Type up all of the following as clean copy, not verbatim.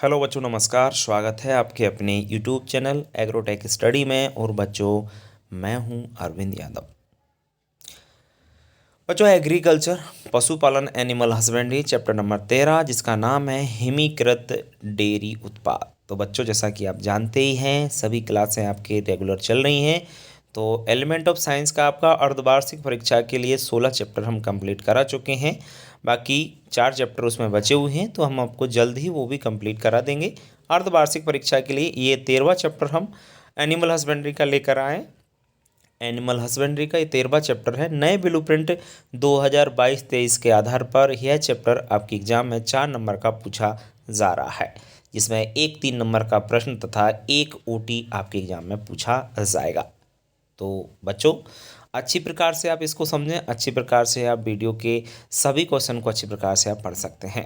Hello बच्चों, नमस्कार। स्वागत है आपके अपने यूट्यूब चैनल एग्रोटेक स्टडी में। और बच्चों, मैं हूं अरविंद यादव। बच्चों, एग्रीकल्चर पशुपालन एनिमल हस्बेंड्री चैप्टर नंबर 13, जिसका नाम है हिमीकृत डेयरी उत्पाद। तो बच्चों, जैसा कि आप जानते ही हैं, सभी क्लासें आपके रेगुलर चल रही हैं। तो एलिमेंट ऑफ साइंस का आपका अर्धवार्षिक परीक्षा के लिए 16 चैप्टर हम कंप्लीट करा चुके हैं। बाकी 4 चैप्टर उसमें बचे हुए हैं, तो हम आपको जल्द ही वो भी कंप्लीट करा देंगे। अर्धवार्षिक परीक्षा के लिए ये 13वां चैप्टर हम एनिमल हस्बेंड्री का लेकर आए। एनिमल हस्बेंड्री का ये 13वां चैप्टर है। नए ब्लूप्रिंट 2022-23 के आधार पर यह चैप्टर आपके एग्जाम में 4 नंबर का पूछा जा रहा है, जिसमें एक 3 नंबर का प्रश्न तथा एक ओटी आपके एग्जाम में पूछा जाएगा। तो बच्चों, अच्छी प्रकार से आप इसको समझें, अच्छी प्रकार से आप वीडियो के सभी क्वेश्चन को अच्छी प्रकार से आप पढ़ सकते हैं।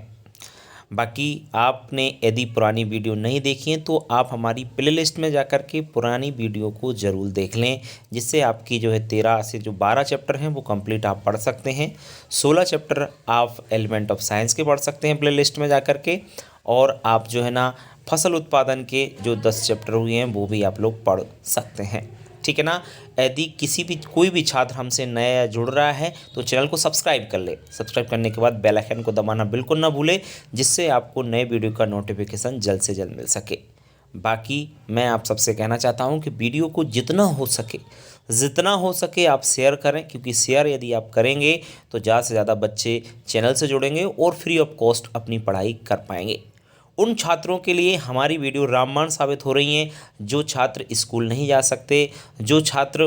बाकी आपने यदि पुरानी वीडियो नहीं देखी है तो आप हमारी प्लेलिस्ट में जाकर के पुरानी वीडियो को ज़रूर देख लें, जिससे आपकी जो है 13 से जो 12 चैप्टर हैं वो कंप्लीट आप पढ़ सकते हैं। 16 चैप्टर आप एलिमेंट ऑफ साइंस के पढ़ सकते हैं प्लेलिस्ट में जाकर के। और आप जो है ना, फसल उत्पादन के जो 10 चैप्टर हुए हैं वो भी आप लोग पढ़ सकते हैं। ठीक है ना। यदि कोई भी छात्र हमसे नया जुड़ रहा है तो चैनल को सब्सक्राइब कर ले। सब्सक्राइब करने के बाद बेल आइकन को दबाना बिल्कुल ना भूले, जिससे आपको नए वीडियो का नोटिफिकेशन जल्द से जल्द मिल सके। बाकी मैं आप सबसे कहना चाहता हूं कि वीडियो को जितना हो सके आप शेयर करें, क्योंकि शेयर यदि आप करेंगे तो ज़्यादा से ज़्यादा बच्चे चैनल से जुड़ेंगे और फ्री ऑफ कॉस्ट अपनी पढ़ाई कर पाएंगे। उन छात्रों के लिए हमारी वीडियो रामबाण साबित हो रही हैं जो छात्र स्कूल नहीं जा सकते, जो छात्र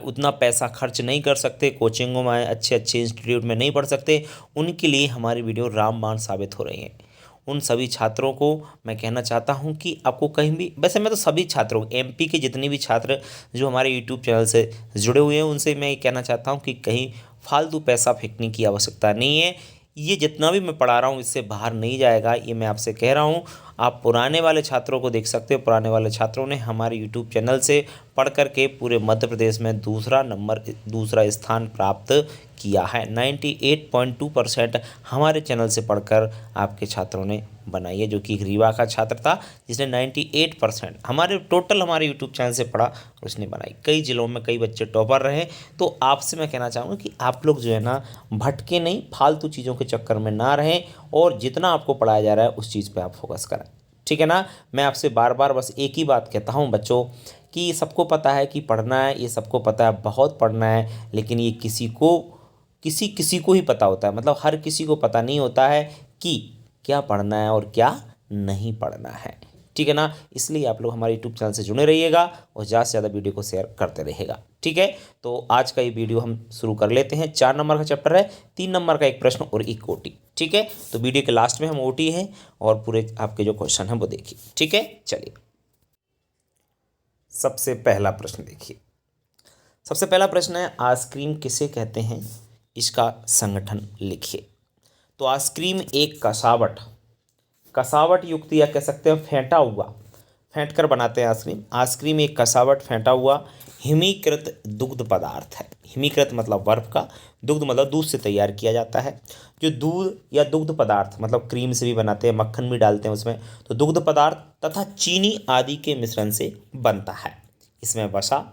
उतना पैसा खर्च नहीं कर सकते, कोचिंगों में अच्छे अच्छे इंस्टीट्यूट में नहीं पढ़ सकते। उनके लिए हमारी वीडियो रामबाण साबित हो रही हैं। उन सभी छात्रों को मैं कहना चाहता हूं कि आपको कहीं भी, वैसे मैं तो सभी छात्रों, एमपी के जितने भी छात्र जो हमारे यूट्यूब चैनल से जुड़े हुए हैं उनसे मैं ये कहना चाहता हूं कि कहीं फालतू पैसा फेंकने की आवश्यकता नहीं है। ये जितना भी मैं पढ़ा रहा हूँ इससे बाहर नहीं जाएगा, ये मैं आपसे कह रहा हूँ। आप पुराने वाले छात्रों को देख सकते हो। पुराने वाले छात्रों ने हमारे यूट्यूब चैनल से पढ़ कर के पूरे मध्य प्रदेश में दूसरा स्थान प्राप्त किया है। 98.2% हमारे चैनल से पढ़कर आपके छात्रों ने बनाई है, जो कि एक रीवा का छात्र था जिसने 98% हमारे यूट्यूब चैनल से पढ़ा और उसने बनाई। कई जिलों में कई बच्चे टॉपर रहे। तो आपसे मैं कहना चाहूँगा कि आप लोग जो है ना, भटके नहीं, फालतू चीज़ों के चक्कर में ना रहें और जितना आपको पढ़ाया जा रहा है उस चीज़ पर आप फोकस करें। ठीक है ना। मैं आपसे बार बार बस एक ही बात कहता हूँ बच्चों, कि सबको पता है कि पढ़ना है, ये सबको पता है बहुत पढ़ना है, लेकिन ये किसी को ही पता होता है। मतलब हर किसी को पता नहीं होता है कि क्या पढ़ना है और क्या नहीं पढ़ना है। ठीक है ना। इसलिए आप लोग हमारे यूट्यूब चैनल से जुड़े रहिएगा और ज़्यादा से ज़्यादा वीडियो को शेयर करते रहिएगा। ठीक है। तो आज का ये वीडियो हम शुरू कर लेते हैं। 4 नंबर का चैप्टर है, 3 नंबर का एक प्रश्न और एक ओटी। ठीक है। तो वीडियो के लास्ट में हम ओटी हैं और पूरे आपके जो क्वेश्चन हैं वो देखिए। ठीक है, चलिए। सबसे पहला प्रश्न देखिए। सबसे पहला प्रश्न है, आइसक्रीम किसे कहते हैं, इसका संगठन लिखिए। तो आइसक्रीम एक कसावट युक्त, या कह सकते हैं फेंटा हुआ, फेंट कर बनाते हैं आइसक्रीम। आइसक्रीम एक कसावट फेंटा हुआ हिमीकृत दुग्ध पदार्थ है। हिमीकृत मतलब बर्फ का, दुग्ध मतलब दूध से तैयार किया जाता है। जो दूध या दुग्ध पदार्थ मतलब क्रीम से भी बनाते हैं, मक्खन भी डालते हैं उसमें, तो दुग्ध पदार्थ तथा चीनी आदि के मिश्रण से बनता है। इसमें वसा,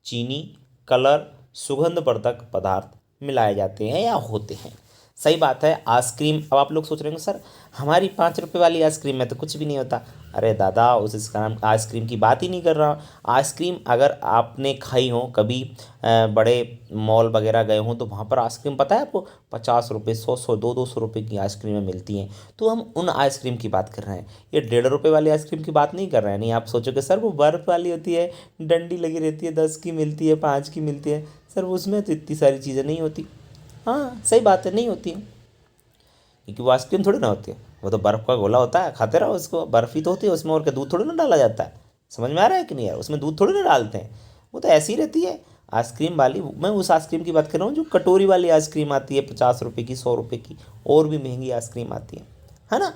चीनी, कलर, सुगंधवर्धक पदार्थ मिलाए जाते हैं या होते हैं। सही बात है। आइसक्रीम, अब आप लोग सोच रहे होंगे सर हमारी 5 रुपये वाली आइसक्रीम में तो कुछ भी नहीं होता। अरे दादा, इसका नाम आइसक्रीम की बात ही नहीं कर रहा हूँ। आइसक्रीम अगर आपने खाई हो कभी, बड़े मॉल वगैरह गए हों, तो वहाँ पर आइसक्रीम पता है आपको 50 रुपये, 100 200 रुपये की आइसक्रीमें मिलती हैं। तो हम उन आइसक्रीम की बात कर रहे हैं, ये 1.5 रुपये वाली आइसक्रीम की बात नहीं कर रहे हैं। नहीं, आप सोचोगे सर वो बर्फ़ वाली होती है, डंडी लगी रहती है, 10 की मिलती है, 5 की मिलती है। सर उसमें तो इतनी सारी चीज़ें नहीं होती। हाँ, सही बात है, नहीं होती है, क्योंकि वो आइसक्रीम थोड़ी ना होती है, वो तो बर्फ़ का गोला होता है, खाते रहो उसको। बर्फ़ ही तो होती है उसमें, और क्या दूध थोड़ी ना डाला जाता है। समझ में आ रहा है कि नहीं यार, उसमें दूध थोड़ी ना डालते हैं, वो तो ऐसी ही रहती है आइसक्रीम वाली। मैं उस आइसक्रीम की बात कर रहा हूँ जो कटोरी वाली आइसक्रीम आती है 50 रुपये की, 100 रुपये की, और भी महंगी आइसक्रीम आती है ना।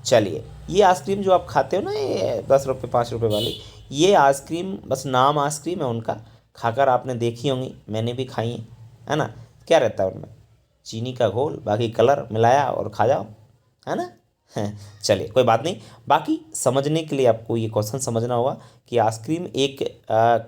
चलिए, ये आइसक्रीम जो आप खाते हो ना, ये 10 रुपये 5 रुपये वाली, ये आइसक्रीम बस नाम आइसक्रीम है उनका। खाकर आपने देखी होंगी, मैंने भी खाई है ना। क्या रहता है उनमें, चीनी का घोल, बाकी कलर मिलाया और खा जाओ, है ना। चलिए कोई बात नहीं। बाकी समझने के लिए आपको ये क्वेश्चन समझना होगा कि आइसक्रीम एक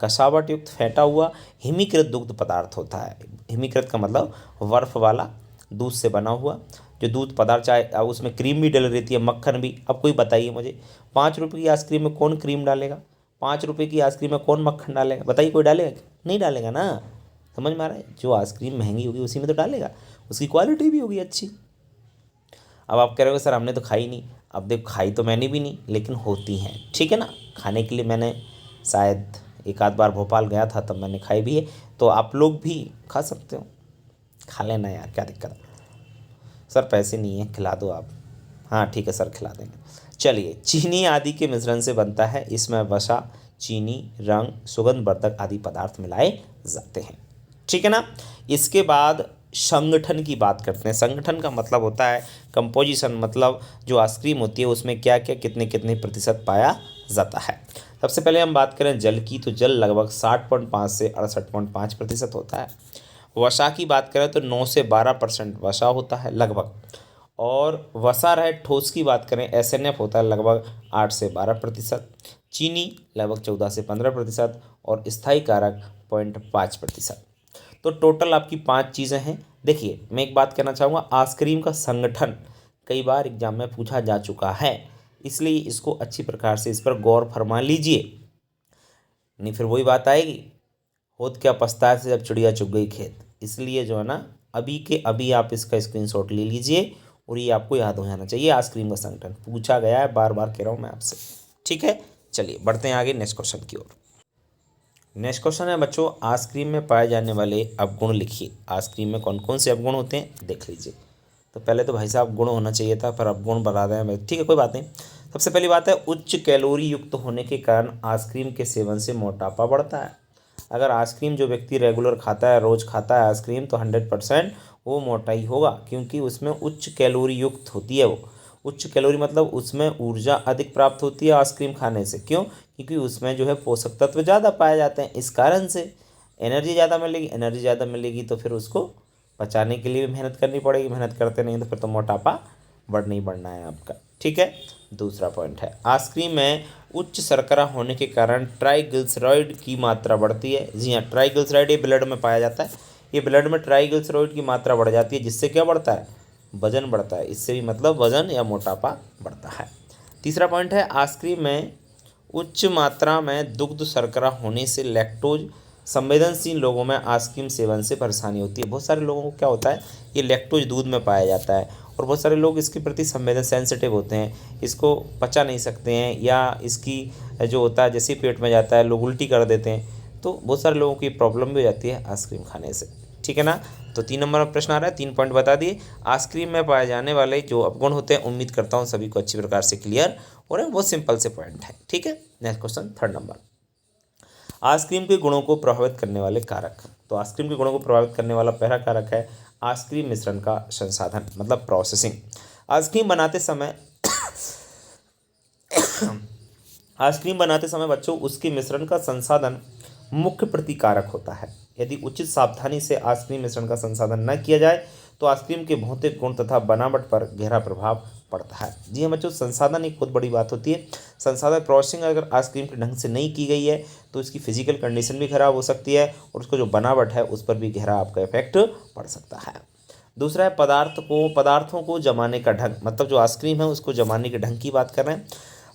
कसावट युक्त फेंटा हुआ हिमीकृत दुग्ध पदार्थ होता है। हिमीकृत का मतलब बर्फ वाला दूध से बना हुआ जो दूध पदार्थ, चाहे अब उसमें क्रीम भी डल रहती है, मक्खन भी। अब कोई बताइए मुझे, 5 रुपये की आइसक्रीम में कौन क्रीम डालेगा? 5 रुपये की आइसक्रीम में कौन मक्खन डालेगा? बताइए, कोई डालेगा? नहीं डालेगा ना। समझ में आ रहा है? जो आइसक्रीम महंगी होगी उसी में तो डालेगा, उसकी क्वालिटी भी होगी अच्छी। अब आप कह रहे हो सर हमने तो खाई नहीं। अब देखो, खाई तो मैंने भी नहीं, लेकिन होती हैं, ठीक है ना। खाने के लिए मैंने शायद एक आध बार भोपाल गया था, तब मैंने खाई भी है। तो आप लोग भी खा सकते हो, खा लेना यार, क्या दिक्कत है। सर पैसे नहीं है, खिला दो आप। हाँ ठीक है सर, खिला देंगे। चलिए, चीनी आदि के मिश्रण से बनता है। इसमें वसा, चीनी, रंग, सुगंधवर्धक आदि पदार्थ मिलाए जाते हैं, ठीक है ना। इसके बाद संगठन की बात करते हैं। संगठन का मतलब होता है कंपोजिशन, मतलब जो आइसक्रीम होती है उसमें क्या क्या कितने कितने प्रतिशत पाया जाता है। सबसे पहले हम बात करें जल की, तो जल लगभग 60.5 से 68.5% होता है। वसा की बात करें तो 9 से 12% वसा होता है लगभग। और वसा रहित ठोस की बात करें, SNF होता है लगभग 8 से 12%। चीनी लगभग 14 से 15%। और स्थायी कारक 0.5%। तो टोटल आपकी 5 चीज़ें हैं। देखिए, मैं एक बात कहना चाहूँगा, आइसक्रीम का संगठन कई बार एग्जाम में पूछा जा चुका है, इसलिए इसको अच्छी प्रकार से इस पर गौर फरमा लीजिए, नहीं फिर वही बात आएगी, होत क्या पछताए से जब चिड़िया चुग गई खेत। इसलिए जो है ना, अभी के अभी आप इसका स्क्रीनशॉट ले लीजिए और ये आपको याद हो जाना चाहिए। आइसक्रीम का संगठन पूछा गया है, बार बार कह रहा हूँ मैं आपसे, ठीक है। चलिए बढ़ते हैं आगे नेक्स्ट क्वेश्चन की ओर। नेक्स्ट क्वेश्चन है बच्चों, आइसक्रीम में पाए जाने वाले अवगुण लिखिए। आइसक्रीम में कौन कौन से अवगुण होते हैं देख लीजिए। तो पहले तो भाई साहब गुण होना चाहिए था, पर अवगुण बता दें हमें, ठीक है कोई बात नहीं। सबसे पहली बात है, उच्च कैलोरी युक्त होने के कारण आइसक्रीम के सेवन से मोटापा बढ़ता है। अगर आइसक्रीम जो व्यक्ति रेगुलर खाता है, रोज़ खाता है आइसक्रीम, तो 100% वो मोटा ही होगा, क्योंकि उसमें उच्च कैलोरी युक्त होती है। वो उच्च कैलोरी मतलब उसमें ऊर्जा अधिक प्राप्त होती है आइसक्रीम खाने से। क्यों? क्योंकि उसमें जो है पोषक तत्व ज़्यादा पाए जाते हैं, इस कारण से एनर्जी ज़्यादा मिलेगी। एनर्जी ज़्यादा मिलेगी तो फिर उसको पचाने के लिए भी मेहनत करनी पड़ेगी। मेहनत करते नहीं तो फिर तो मोटापा बढ़ना ही बढ़ना है आपका, ठीक है। दूसरा पॉइंट है, आइसक्रीम में उच्च शर्करा होने के कारण ट्राइग्लिसराइड की मात्रा बढ़ती है। जी हाँ, ट्राइग्लिसराइड ये ब्लड में पाया जाता है। ये ब्लड में ट्राइग्लिसराइड की मात्रा बढ़ जाती है, जिससे क्या बढ़ता है? वजन बढ़ता है। इससे भी मतलब वजन या मोटापा बढ़ता है। तीसरा पॉइंट है, आइसक्रीम में उच्च मात्रा में दुग्ध शर्करा होने से लैक्टोज संवेदनशील लोगों में आइसक्रीम सेवन से परेशानी होती है। बहुत सारे लोगों को क्या होता है, ये लैक्टोज दूध में पाया जाता है, और बहुत सारे लोग इसके प्रति संवेदन सेंसिटिव होते हैं, इसको पचा नहीं सकते हैं, या इसकी जो होता है जैसे ही पेट में जाता है लोग उल्टी कर देते हैं। तो बहुत सारे लोगों की प्रॉब्लम भी हो जाती है आइसक्रीम खाने से, ठीक है ना। तो 3 नंबर में प्रश्न आ रहा है, 3 पॉइंट बता दिए। आइसक्रीम में पाए जाने वाले जो अवगुण होते हैं, उम्मीद करता हूँ सभी को अच्छी प्रकार से क्लियर हो रहे हैं। बहुत सिंपल से पॉइंट है, ठीक है। Next question 3rd number, ice cream के गुणों को प्रभावित करने वाले कारक। तो आइसक्रीम के गुणों को प्रभावित करने वाला पहला कारक है आइसक्रीम मिश्रण का संसाधन, मतलब प्रोसेसिंग। आइसक्रीम बनाते समय आइसक्रीम बनाते समय बच्चों उसके मिश्रण का संसाधन मुख्य प्रतिकारक होता है। यदि उचित सावधानी से आइसक्रीम मिश्रण का संसाधन न किया जाए तो आइसक्रीम के भौतिक गुण तथा बनावट पर गहरा प्रभाव पड़ता है। जी हाँ बच्चों, संसाधन एक बहुत बड़ी बात होती है। संसाधन प्रोसेसिंग अगर आइसक्रीम के ढंग से नहीं की गई है तो इसकी फिजिकल कंडीशन भी खराब हो सकती है, और उसको जो बनावट है उस पर भी गहरा आपका इफेक्ट पड़ सकता है। दूसरा है पदार्थों को जमाने का ढंग, मतलब जो आइसक्रीम है उसको जमाने के ढंग की बात कर रहे हैं।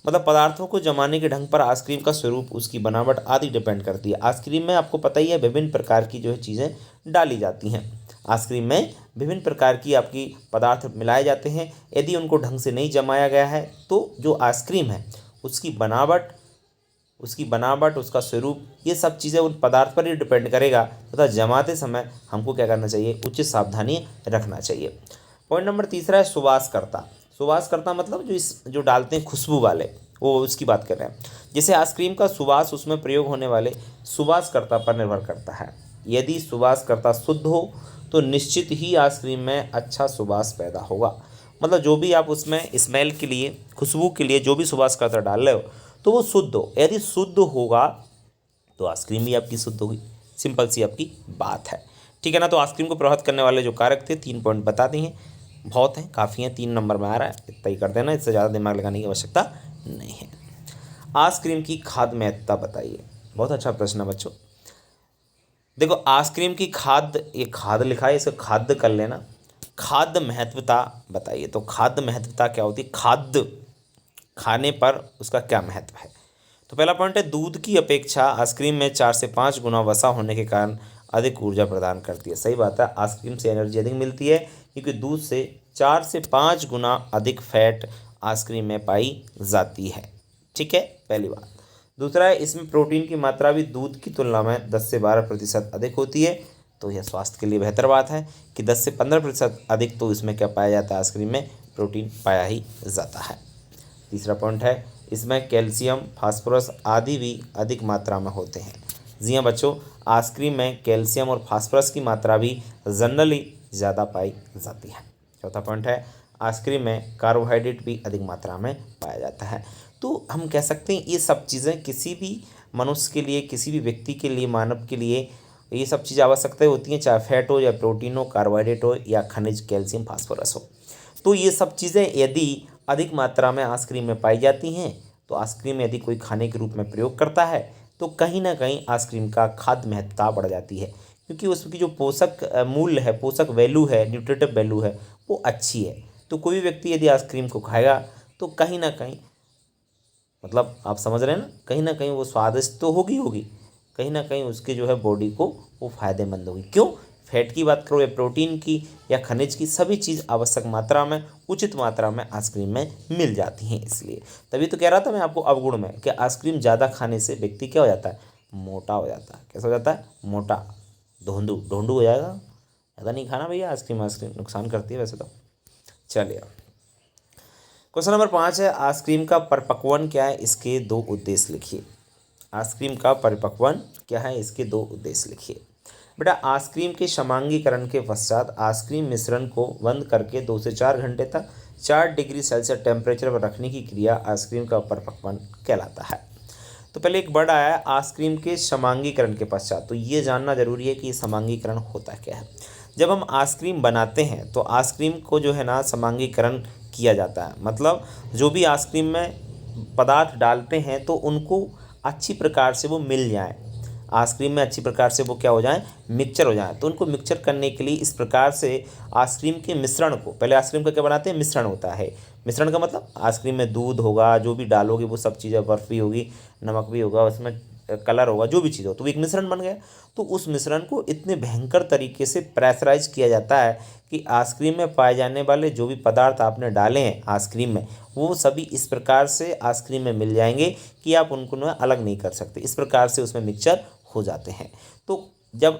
मतलब पदार्थों को जमाने के ढंग पर आइसक्रीम का स्वरूप, उसकी बनावट आदि डिपेंड करती है। आइसक्रीम में आपको पता ही है विभिन्न प्रकार की जो है चीज़ें डाली जाती हैं। आइसक्रीम में विभिन्न प्रकार की आपकी पदार्थ मिलाए जाते हैं। यदि उनको ढंग से नहीं जमाया गया है तो जो आइसक्रीम है उसकी बनावट, उसका स्वरूप, ये सब चीज़ें उन पदार्थ पर ही डिपेंड करेगा। तथा जमाते समय हमको क्या करना चाहिए? उचित सावधानी रखना चाहिए। पॉइंट नंबर तीसरा है सुवासकर्ता। सुवासकर्ता मतलब जो डालते हैं खुशबू वाले, वो उसकी बात कर रहे हैं। जैसे आइसक्रीम का सुवास उसमें प्रयोग होने वाले सुवासकर्ता पर निर्भर करता है। यदि सुवासकर्ता शुद्ध हो तो निश्चित ही आइसक्रीम में अच्छा सुवास पैदा होगा। मतलब जो भी आप उसमें स्मेल के लिए, खुशबू के लिए जो भी सुवासकर्ता डाल रहे हो तो वो शुद्ध हो। यदि शुद्ध होगा तो आइसक्रीम भी आपकी शुद्ध होगी। सिंपल सी आपकी बात है, ठीक है ना। तो आइसक्रीम को प्रभावित करने वाले जो कारक थे 3 पॉइंट बता दिए हैं। बहुत हैं, काफ़ी हैं, 3 नंबर में आ रहा है, इतना ही कर देना, इससे ज़्यादा दिमाग लगाने की आवश्यकता नहीं है। आइसक्रीम की खाद्य महत्ता बताइए। बहुत अच्छा प्रश्न है बच्चों। देखो आइसक्रीम की खाद्य, ये खाद्य लिखा है, इसे खाद्य कर लेना। खाद्य महत्वता बताइए। तो खाद्य महत्वता क्या होती है, खाद्य खाने पर उसका क्या महत्व है। तो पहला पॉइंट है, दूध की अपेक्षा आइसक्रीम में 4 से 5 गुना वसा होने के कारण अधिक ऊर्जा प्रदान करती है। सही बात है, आइसक्रीम से एनर्जी अधिक मिलती है क्योंकि दूध से 4 से 5 गुना अधिक फैट आइसक्रीम में पाई जाती है। ठीक है, पहली बात। दूसरा है, इसमें प्रोटीन की मात्रा भी दूध की तुलना में 10 से 12% अधिक होती है। तो यह स्वास्थ्य के लिए बेहतर बात है कि 10 से 15% अधिक तो इसमें क्या पाया जाता है, आइसक्रीम में प्रोटीन पाया ही जाता है। तीसरा पॉइंट है, इसमें कैल्शियम, फास्फोरस आदि भी अधिक मात्रा में होते हैं। जी हाँ बच्चों, आइसक्रीम में कैल्शियम और फास्फोरस की मात्रा भी जनरली ज़्यादा पाई जाती है। चौथा पॉइंट है, आइसक्रीम में कार्बोहाइड्रेट भी अधिक मात्रा में पाया जाता है। तो हम कह सकते हैं ये सब चीज़ें किसी भी मनुष्य के लिए, किसी भी व्यक्ति के लिए, मानव के लिए ये सब चीज़ आवश्यकताएं होती हैं, चाहे फैट हो या प्रोटीन हो, कार्बोहाइड्रेट हो या खनिज, कैल्शियम, फास्फोरस हो। तो ये सब चीज़ें यदि अधिक मात्रा में आइसक्रीम में पाई जाती हैं, तो आइसक्रीम यदि कोई खाने के रूप में प्रयोग करता है तो कहीं ना कहीं आइसक्रीम का खाद्य महत्ता बढ़ जाती है, क्योंकि उसकी जो पोषक मूल्य है, पोषक वैल्यू है, न्यूट्रिटिव वैल्यू है, वो अच्छी है। तो कोई भी व्यक्ति यदि आइसक्रीम को खाएगा तो कहीं ना कहीं, मतलब आप समझ रहे हैं ना कहीं वो स्वादिष्ट तो होगी होगी, कहीं ना कहीं उसके जो है बॉडी को वो फायदेमंद होगी। क्यों, फैट की बात करो या प्रोटीन की या खनिज की, सभी चीज़ आवश्यक मात्रा में, उचित मात्रा में आइसक्रीम में मिल जाती हैं। इसलिए तभी तो कह रहा था मैं आपको अवगुण में कि आइसक्रीम ज़्यादा खाने से व्यक्ति क्या हो जाता है, मोटा हो जाता है। कैसा हो जाता है, मोटा, ढोंडू ढोंडू हो जाएगा। ज़्यादा नहीं खाना भैया आइसक्रीम, आइसक्रीम नुकसान करती है वैसे तो। चलिए, क्वेश्चन नंबर 5 है, आइसक्रीम का परिपक्वन क्या है, इसके 2 उद्देश्य लिखिए। आइसक्रीम का परिपक्वन क्या है, इसके 2 उद्देश्य लिखिए। बेटा, आइसक्रीम के समांगीकरण के पश्चात आइसक्रीम मिश्रण को बंद करके 2 से 4 घंटे तक 4 डिग्री सेल्सियस टेम्परेचर पर रखने की क्रिया आइसक्रीम का परिपक्वन कहलाता है। तो पहले एक वर्ड आया है आइसक्रीम के समांगीकरण के पश्चात, तो ये जानना जरूरी है कि ये समांगीकरण होता क्या है। जब हम आइसक्रीम बनाते हैं तो आइसक्रीम को जो है ना समांगीकरण किया जाता है, मतलब जो भी आइसक्रीम में पदार्थ डालते हैं तो उनको अच्छी प्रकार से वो मिल जाए, आइसक्रीम में अच्छी प्रकार से वो क्या हो जाए, मिक्सचर हो जाए। तो उनको मिक्सचर करने के लिए इस प्रकार से आइसक्रीम के मिश्रण को, पहले आइसक्रीम का क्या बनाते हैं, मिश्रण होता है। मिश्रण का मतलब आइसक्रीम में दूध होगा, जो भी डालोगे वो सब चीज़ें, बर्फ़ भी होगी, नमक भी होगा, उसमें कलर होगा, जो भी चीज़ हो, तो एक मिश्रण बन गया। तो उस मिश्रण को इतने भयंकर तरीके से प्रेशराइज किया जाता है कि आइसक्रीम में पाए जाने वाले जो भी पदार्थ आपने डाले हैं आइसक्रीम में, वो सभी इस प्रकार से आइसक्रीम में मिल जाएंगे कि आप उनको ना अलग नहीं कर सकते। इस प्रकार से उसमें मिक्सचर हो जाते हैं। तो जब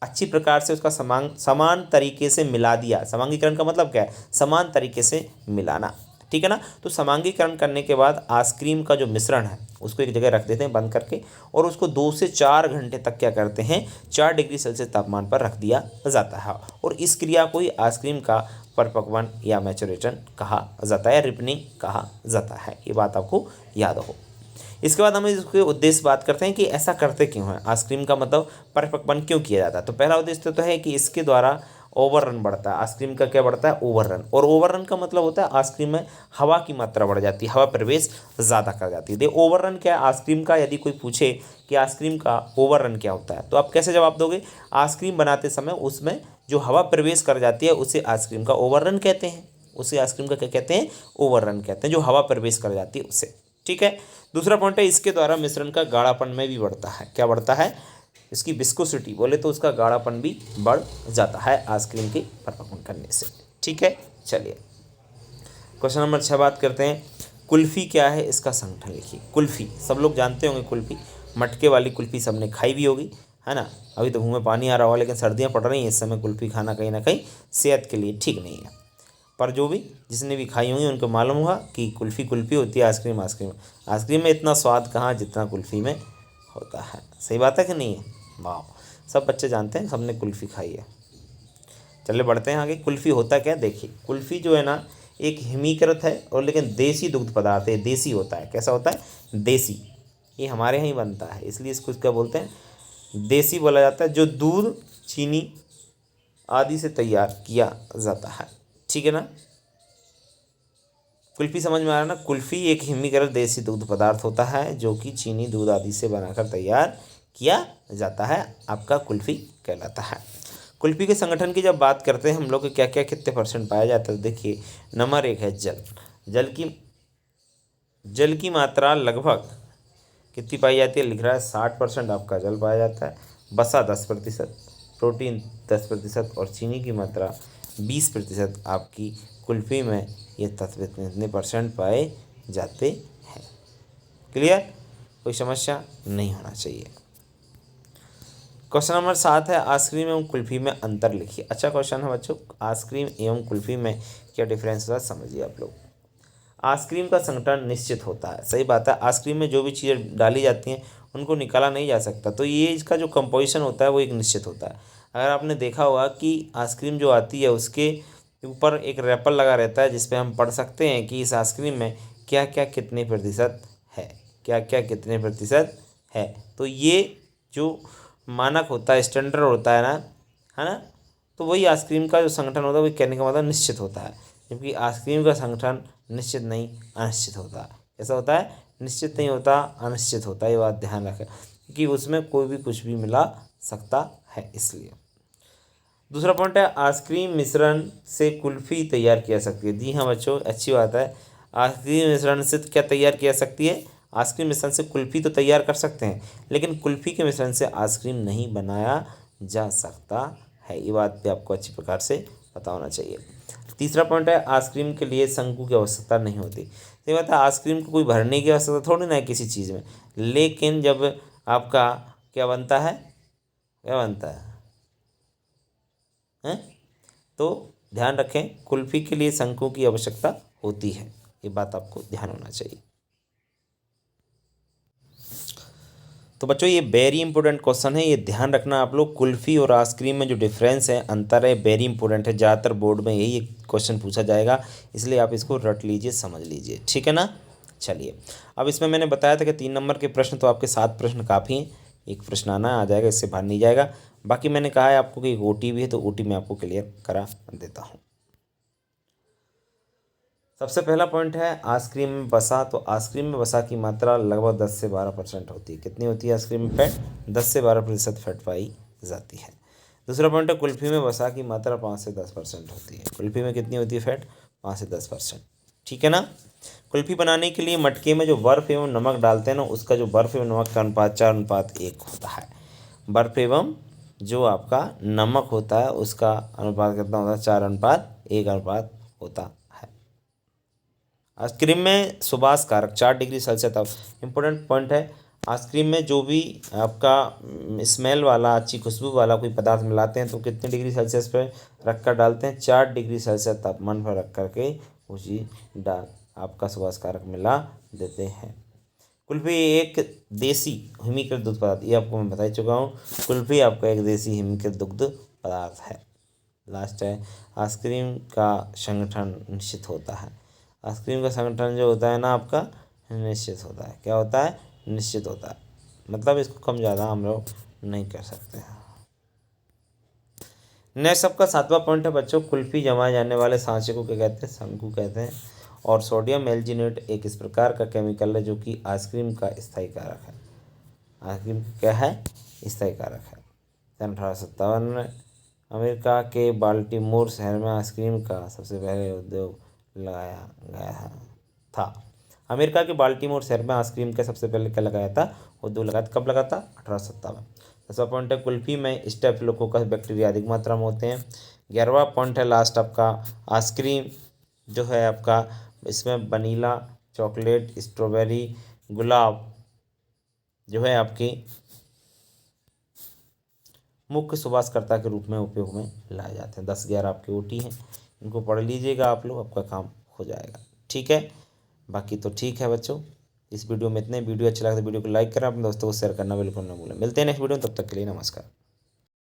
अच्छी प्रकार से उसका समान तरीके से मिला दिया, समांगीकरण का मतलब क्या है, समान तरीके से मिलाना, ठीक है ना। तो समांगीकरण करने के बाद आइसक्रीम का जो मिश्रण है उसको एक जगह रख देते हैं बंद करके, और उसको 2 से 4 घंटे तक क्या करते हैं, 4 डिग्री सेल्सियस तापमान पर रख दिया जाता है। और इस क्रिया को ही आइसक्रीम का परिपक्वन या मैचुरेशन कहा जाता है, या रिपनिंग कहा जाता है। ये बात आपको याद हो। इसके बाद हम इसके उद्देश्य बात करते हैं कि ऐसा करते क्यों है, आइसक्रीम का मतलब परिपक्वन क्यों किया जाता है। तो पहला उद्देश्य तो है कि इसके द्वारा ओवररन बढ़ता है, आइसक्रीम का क्या बढ़ता है, ओवररन। और ओवररन का मतलब होता है आइसक्रीम में हवा की मात्रा बढ़ जाती है, हवा प्रवेश ज़्यादा कर जाती है। देखो ओवररन क्या है आइसक्रीम का, यदि कोई पूछे कि आइसक्रीम का ओवररन क्या होता है तो आप कैसे जवाब दोगे, आइसक्रीम बनाते समय उसमें जो हवा प्रवेश कर जाती है उसे आइसक्रीम का ओवररन कहते हैं, उसे आइसक्रीम का क्या कहते हैं, ओवररन कहते हैं, जो हवा प्रवेश कर जाती है उसे। ठीक है। दूसरा पॉइंट है, इसके द्वारा मिश्रण का गाढ़ापन में भी बढ़ता है। क्या बढ़ता है, इसकी विस्कोसिटी बोले तो उसका गाढ़ापन भी बढ़ जाता है आइसक्रीम के परिपक्वन करने से। ठीक है, चलिए क्वेश्चन नंबर 6 बात करते हैं, कुल्फ़ी क्या है, इसका संगठन लिखिए। कुल्फ़ी सब लोग जानते होंगे, कुल्फ़ी मटके वाली कुल्फ़ी सबने खाई भी होगी, है ना। अभी तो मुँह में पानी आ रहा होगा, लेकिन सर्दियाँ पड़ रही हैं इस समय, कुल्फ़ी खाना कहीं ना कहीं सेहत के लिए ठीक नहीं है। पर जो भी जिसने भी खाई होंगी उनको मालूम होगा कि कुल्फ़ी कुल्फ़ी होती है, आइसक्रीम आइसक्रीम। आइसक्रीम में इतना स्वाद कहाँ जितना कुल्फ़ी में होता है। सही बात है कि नहीं है, वाह, सब बच्चे जानते हैं, सबने कुल्फ़ी खाई है। चलिए बढ़ते हैं आगे। कुल्फ़ी होता क्या है, देखिए कुल्फ़ी जो है ना एक हिमीकृत है और लेकिन देसी दुग्ध पदार्थ है, देसी होता है। कैसा होता है, देसी। ये हमारे यहाँ ही बनता है, इसलिए इसको क्या बोलते हैं, देसी बोला जाता है, जो दूध, चीनी आदि से तैयार किया जाता है। ठीक है ना। कुल्फ़ी समझ में आ रहा है ना। कुल्फ़ी एक हिमीकृत देसी दुग्ध पदार्थ होता है जो कि चीनी दूध आदि से बनाकर तैयार किया जाता है, आपका कुल्फ़ी कहलाता है। कुल्फ़ी के संगठन की जब बात करते हैं हम लोग, क्या क्या कितने परसेंट पाया जाता है, देखिए नंबर 1 है जल। जल की जल की मात्रा लगभग कितनी पाई जाती है, लिख रहा है 60% आपका जल पाया जाता है। वसा 10%, प्रोटीन 10% और चीनी की मात्रा 20% आपकी कुल्फ़ी में ये तत्व इतने परसेंट पाए जाते हैं। क्लियर, कोई समस्या नहीं होना चाहिए। क्वेश्चन नंबर 7 है आइसक्रीम एवं कुल्फ़ी में अंतर लिखिए। अच्छा क्वेश्चन है बच्चों, आइसक्रीम एवं कुल्फ़ी में क्या डिफरेंस होता है समझिए आप लोग। आइसक्रीम का संगठन निश्चित होता है, सही बात है। आइसक्रीम में जो भी चीज़ें डाली जाती हैं उनको निकाला नहीं जा सकता, तो ये इसका जो कंपोजिशन होता है वो एक निश्चित होता है। अगर आपने देखा होगा कि आइसक्रीम जो आती है उसके ऊपर एक रैपर लगा रहता है जिस पे हम पढ़ सकते हैं कि इस आइसक्रीम में क्या क्या कितने प्रतिशत है, क्या क्या कितने प्रतिशत है। तो ये जो मानक होता है, स्टैंडर्ड होता है ना, तो वही आइसक्रीम का जो संगठन होता है वही कहने का मतलब निश्चित होता है। जबकि आइसक्रीम का संगठन निश्चित नहीं अनिश्चित होता है। कैसा होता है, निश्चित नहीं होता, अनिश्चित होता है। ये बात ध्यान रखें क्योंकि उसमें कोई भी कुछ भी मिला सकता है, इसलिए। दूसरा पॉइंट है आइसक्रीम मिश्रण से कुल्फ़ी तैयार की जा सकती है। जी हाँ बच्चों, अच्छी बात है। आइसक्रीम मिश्रण से क्या तैयार की जा सकती है, आइसक्रीम मिश्रण से कुल्फ़ी तो तैयार कर सकते हैं, लेकिन कुल्फ़ी के मिश्रण से आइसक्रीम नहीं बनाया जा सकता है। ये बात भी आपको अच्छी प्रकार से पता होना चाहिए। तीसरा पॉइंट है आइसक्रीम के लिए शंकु की आवश्यकता नहीं होती। सही बात है, आइसक्रीम को कोई भरने की आवश्यकता थोड़ी ना है किसी चीज़ में, लेकिन जब आपका क्या बनता है, क्या बनता है हैं, तो ध्यान रखें कुल्फ़ी के लिए शंकु की आवश्यकता होती है। ये बात आपको ध्यान होना चाहिए। तो बच्चों ये वेरी इंपॉर्टेंट क्वेश्चन है, ये ध्यान रखना आप लोग। कुल्फ़ी और आइसक्रीम में जो डिफरेंस है, अंतर है, वेरी इंपॉर्टेंट है। ज़्यादातर बोर्ड में यही क्वेश्चन पूछा जाएगा, इसलिए आप इसको रट लीजिए, समझ लीजिए, ठीक है ना। चलिए, अब इसमें मैंने बताया था कि 3 नंबर के प्रश्न, तो आपके 7 प्रश्न काफ़ी हैं। एक प्रश्न आना आ जाएगा, इससे बाहर नहीं जाएगा। बाकी मैंने कहा है आपको कि ओटी भी है, तो ओटी मैं आपको क्लियर करा देता हूँ। सबसे पहला पॉइंट है आइसक्रीम में वसा। तो आइसक्रीम में वसा की मात्रा लगभग 10 से 12% होती है। कितनी होती है आइसक्रीम में फैट, 10 से 12% फैट पाई जाती है। दूसरा पॉइंट है कुल्फ़ी में वसा की मात्रा 5 से 10% होती है। कुल्फ़ी में कितनी होती है फैट, 5 से 10%, ठीक है ना। कुल्फ़ी बनाने के लिए मटके में जो बर्फ़ एवं नमक डालते हैं ना, उसका जो बर्फ़ एवं नमक का अनुपात 4:1 होता है। बर्फ़ एवं जो आपका नमक होता है उसका अनुपात कितना होता है, 4:1 होता है। आइसक्रीम में सुबास कारक 4 डिग्री सेल्सियस तक इम्पोर्टेंट पॉइंट है। आइसक्रीम में जो भी आपका स्मेल वाला, अच्छी खुशबू वाला कोई पदार्थ मिलाते हैं तो कितने डिग्री सेल्सियस पर रख कर डालते हैं, 4 डिग्री सेल्सियस तापमान पर रख करके उसी डाल आपका सुबास कारक मिला देते हैं। कुल्फ़ी एक देसी हिमीकृत दुग्ध पदार्थ, ये आपको मैं बता ही चुका हूँ। कुल्फ़ी आपका एक देसी हिमीकृत दुग्ध पदार्थ है। लास्ट है आइसक्रीम का संगठन निश्चित होता है। आइसक्रीम का संगठन जो होता है ना आपका निश्चित होता है। क्या होता है, निश्चित होता है, मतलब इसको कम ज़्यादा हम लोग नहीं कर सकते हैं। नेक्स्ट आपका 7वां पॉइंट है बच्चों, कुल्फ़ी जमाए जाने वाले सांचे को क्या कहते हैं, शंकु कहते हैं। और सोडियम एल्जिनेट एक इस प्रकार का केमिकल है जो कि आइसक्रीम का स्थायी कारक है। आइसक्रीम क्या है, स्थायी कारक है। 1857 में अमेरिका के बाल्टीमोर शहर में आइसक्रीम का सबसे पहले उद्योग लगाया गया था। अमेरिका के बाल्टीमोर शहर में आइसक्रीम का सबसे पहले क्या लगाया था, उद्योग लगाया था। कब लगा था, 1857। 10वां पॉइंट है कुल्फ़ी में स्टेफिलोकोकस बैक्टीरिया अधिक मात्रा में होते हैं। 11वां पॉइंट है लास्ट आपका, आइसक्रीम जो है आपका इसमें वनीला, चॉकलेट, स्ट्रॉबेरी, गुलाब जो है आपकी मुख्य सुवासकर्ता के रूप में उपयोग में लाए जाते हैं। 10-11 आपके ओटी हैं, इनको पढ़ लीजिएगा आप लोग, आपका काम हो जाएगा, ठीक है। बाकी तो ठीक है बच्चों, इस वीडियो में इतने। वीडियो अच्छा लगा तो वीडियो को लाइक करें, अपने दोस्तों को शेयर करना बिल्कुल ना भूलें। मिलते हैं नेक्स्ट वीडियो में, तब तक के लिए नमस्कार।